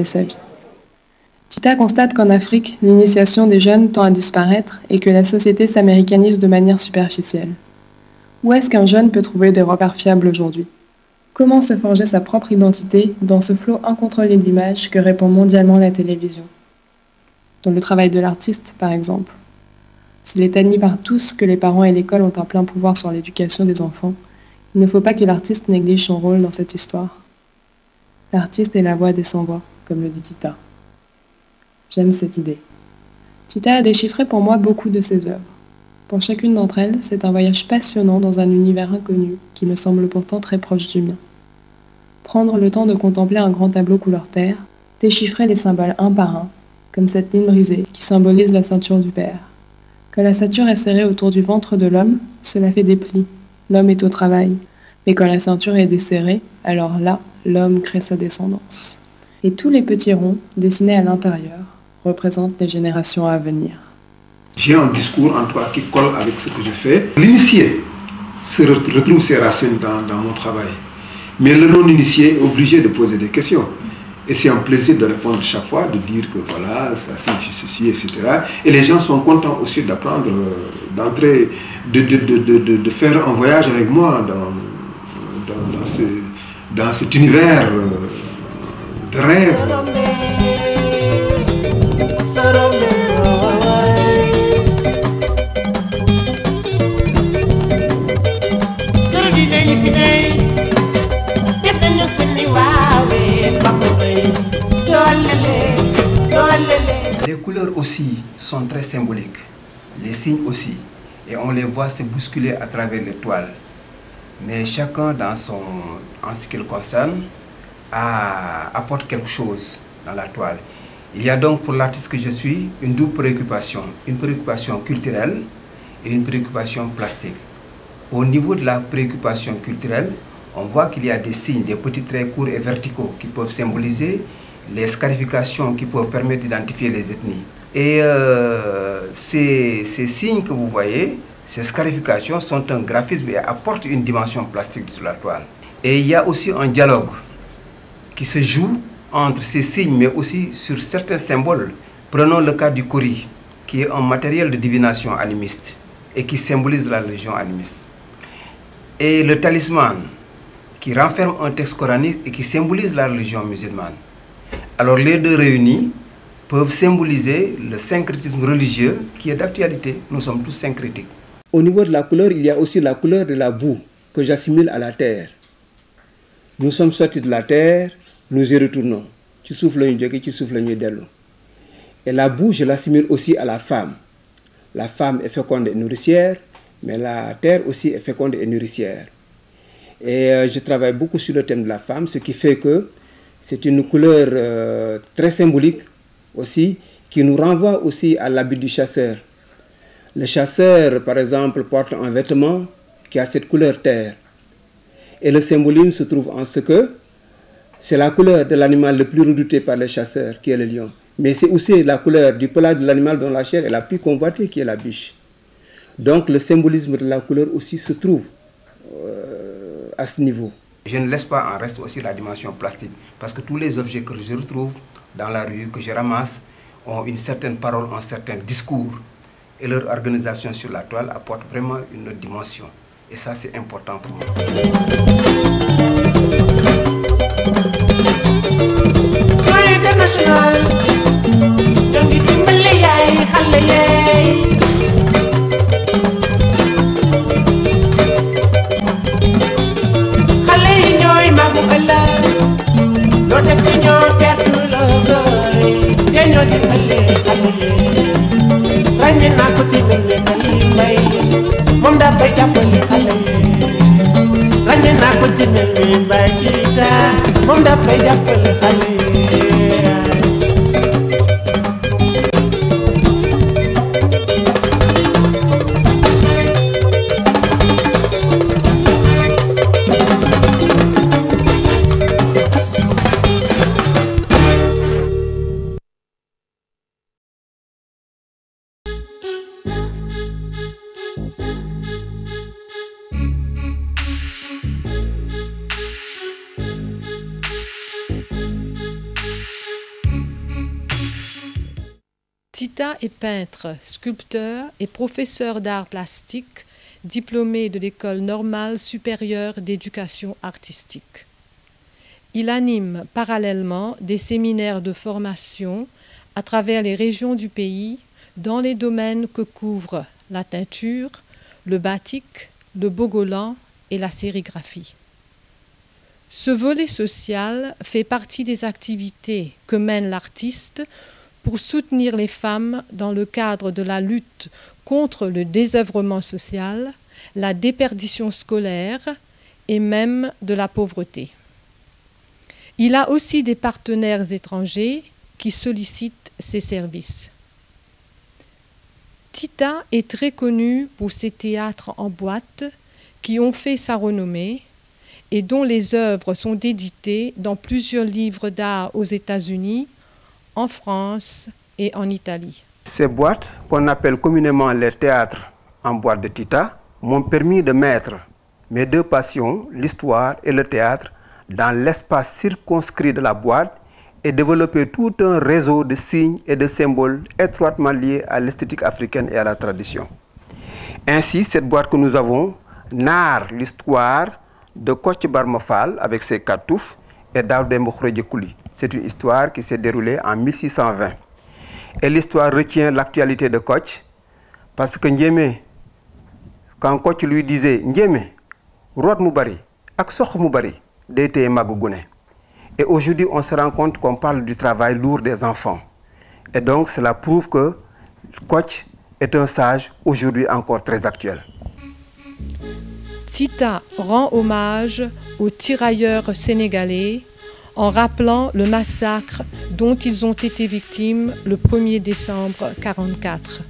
sa vie. Tita constate qu'en Afrique, l'initiation des jeunes tend à disparaître et que la société s'américanise de manière superficielle. Où est-ce qu'un jeune peut trouver des repères fiables aujourd'hui? Comment se forger sa propre identité dans ce flot incontrôlé d'images que répand mondialement la télévision? Dans le travail de l'artiste, par exemple. S'il est admis par tous que les parents et l'école ont un plein pouvoir sur l'éducation des enfants, il ne faut pas que l'artiste néglige son rôle dans cette histoire. L'artiste est la voix des sans-voix, comme le dit Tita. J'aime cette idée. Tita a déchiffré pour moi beaucoup de ses œuvres. Pour chacune d'entre elles, c'est un voyage passionnant dans un univers inconnu qui me semble pourtant très proche du mien. Prendre le temps de contempler un grand tableau couleur terre, déchiffrer les symboles un par un, comme cette ligne brisée qui symbolise la ceinture du père. Quand la ceinture est serrée autour du ventre de l'homme, cela fait des plis. L'homme est au travail. Mais quand la ceinture est desserrée, alors là, l'homme crée sa descendance. Et tous les petits ronds, dessinés à l'intérieur, représentent les générations à venir. J'ai un discours en tout cas qui colle avec ce que je fais. L'initié se retrouve ses racines dans mon travail. Mais le non-initié est obligé de poser des questions. Et c'est un plaisir de répondre chaque fois, de dire que voilà, ça signifie ceci, etc. Et les gens sont contents aussi d'apprendre, d'entrer, de faire un voyage avec moi dans cet univers de rêve. Les couleurs aussi sont très symboliques, les signes aussi, et on les voit se bousculer à travers les toiles. Mais chacun, en ce qui le concerne, apporte quelque chose dans la toile. Il y a donc pour l'artiste que je suis une double préoccupation, une préoccupation culturelle et une préoccupation plastique. Au niveau de la préoccupation culturelle, on voit qu'il y a des signes, des petits traits courts et verticaux qui peuvent symboliser les scarifications qui peuvent permettre d'identifier les ethnies. Et ces signes que vous voyez, ces scarifications sont un graphisme et apportent une dimension plastique sur la toile. Et il y a aussi un dialogue qui se joue entre ces signes, mais aussi sur certains symboles. Prenons le cas du kori, qui est un matériel de divination animiste et qui symbolise la religion animiste. Et le talisman, qui renferme un texte coranique et qui symbolise la religion musulmane. Alors les deux réunis peuvent symboliser le syncrétisme religieux qui est d'actualité. Nous sommes tous syncrétiques. Au niveau de la couleur, il y a aussi la couleur de la boue que j'assimile à la terre. Nous sommes sortis de la terre, nous y retournons. Tu souffles une jogue, tu souffles une delo. Et la boue, je l'assimile aussi à la femme. La femme est féconde et nourricière, mais la terre aussi est féconde et nourricière. Et je travaille beaucoup sur le thème de la femme, ce qui fait que c'est une couleur très symbolique aussi, qui nous renvoie aussi à l'habit du chasseur. Le chasseur, par exemple, porte un vêtement qui a cette couleur terre. Et le symbolisme se trouve en ce que c'est la couleur de l'animal le plus redouté par les chasseurs, qui est le lion. Mais c'est aussi la couleur du pelage de l'animal dont la chair est la plus convoitée, qui est la biche. Donc le symbolisme de la couleur aussi se trouve à ce niveau. Je ne laisse pas en reste aussi la dimension plastique, parce que tous les objets que je retrouve dans la rue, que je ramasse, ont une certaine parole, un certain discours. Et leur organisation sur la toile apporte vraiment une autre dimension. Et ça, c'est important pour moi. Tita est peintre, sculpteur et professeur d'art plastique, diplômé de l'École normale supérieure d'éducation artistique. Il anime parallèlement des séminaires de formation à travers les régions du pays dans les domaines que couvrent la teinture, le batik, le bogolan et la sérigraphie. Ce volet social fait partie des activités que mène l'artiste pour soutenir les femmes dans le cadre de la lutte contre le désœuvrement social, la déperdition scolaire et même de la pauvreté. Il a aussi des partenaires étrangers qui sollicitent ses services. Tita est très connu pour ses théâtres en boîte qui ont fait sa renommée et dont les œuvres sont éditées dans plusieurs livres d'art aux États-Unis, en France et en Italie. Ces boîtes, qu'on appelle communément les théâtres en boîte de Tita, m'ont permis de mettre mes deux passions, l'histoire et le théâtre, dans l'espace circonscrit de la boîte et développer tout un réseau de signes et de symboles étroitement liés à l'esthétique africaine et à la tradition. Ainsi, cette boîte que nous avons narre l'histoire de Kocc Barma Fall avec ses Katouf et d'Aoudemba Khourédia Kouli. C'est une histoire qui s'est déroulée en 1620. Et l'histoire retient l'actualité de Kocc parce que Ndiémé, quand Kocc lui disait Ndiémé, root Moubari, ak Sokh Moubari, d'été Magougoune. Et aujourd'hui, on se rend compte qu'on parle du travail lourd des enfants. Et donc, cela prouve que Kocc est un sage aujourd'hui encore très actuel. Tita rend hommage aux tirailleurs sénégalais en rappelant le massacre dont ils ont été victimes le 1er décembre 1944.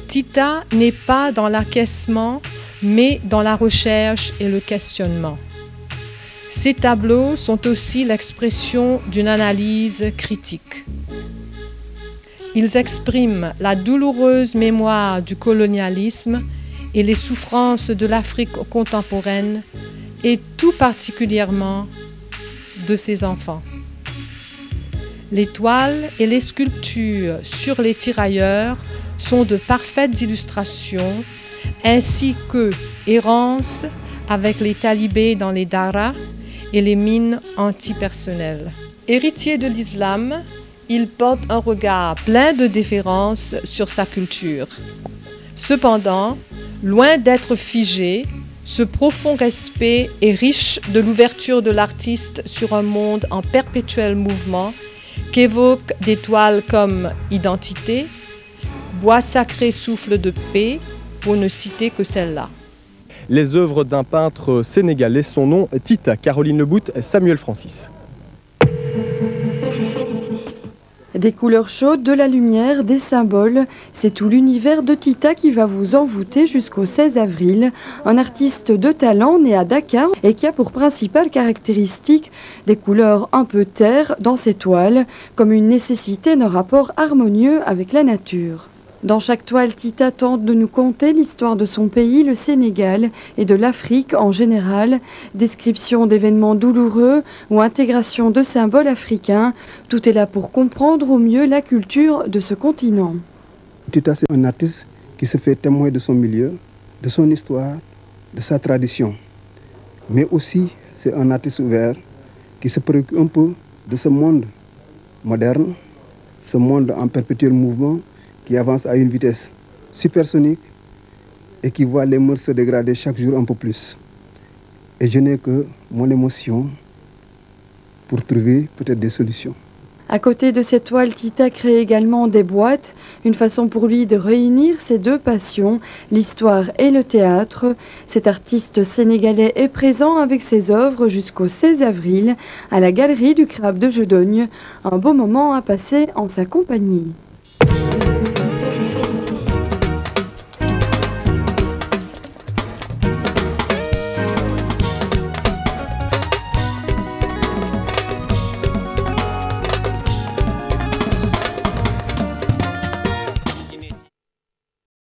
Tita n'est pas dans l'acquiescement, mais dans la recherche et le questionnement. Ces tableaux sont aussi l'expression d'une analyse critique. Ils expriment la douloureuse mémoire du colonialisme et les souffrances de l'Afrique contemporaine, et tout particulièrement de ses enfants. Les toiles et les sculptures sur les tirailleurs sont de parfaites illustrations, ainsi que Errance avec les talibés dans les daras et les mines antipersonnelles. Héritier de l'islam, il porte un regard plein de déférence sur sa culture. Cependant, loin d'être figé, ce profond respect est riche de l'ouverture de l'artiste sur un monde en perpétuel mouvement qu'évoquent des toiles comme Identité, Bois sacré souffle de paix, pour ne citer que celle-là. Les œuvres d'un peintre sénégalais, son nom Tita, Caroline Lebout, Samuel Francis. Des couleurs chaudes, de la lumière, des symboles, c'est tout l'univers de Tita qui va vous envoûter jusqu'au 16 avril. Un artiste de talent né à Dakar et qui a pour principale caractéristique des couleurs un peu terre dans ses toiles, comme une nécessité d'un rapport harmonieux avec la nature. Dans chaque toile, Tita tente de nous conter l'histoire de son pays, le Sénégal, et de l'Afrique en général, description d'événements douloureux ou intégration de symboles africains. Tout est là pour comprendre au mieux la culture de ce continent. Tita, c'est un artiste qui se fait témoin de son milieu, de son histoire, de sa tradition. Mais aussi, c'est un artiste ouvert qui se préoccupe un peu de ce monde moderne, ce monde en perpétuel mouvement, qui avance à une vitesse supersonique et qui voit les mœurs se dégrader chaque jour un peu plus. Et je n'ai que mon émotion pour trouver peut-être des solutions. À côté de cette toile, Tita crée également des boîtes, une façon pour lui de réunir ses deux passions, l'histoire et le théâtre. Cet artiste sénégalais est présent avec ses œuvres jusqu'au 16 avril à la Galerie du Crabe de Jedogne. Un beau moment à passer en sa compagnie.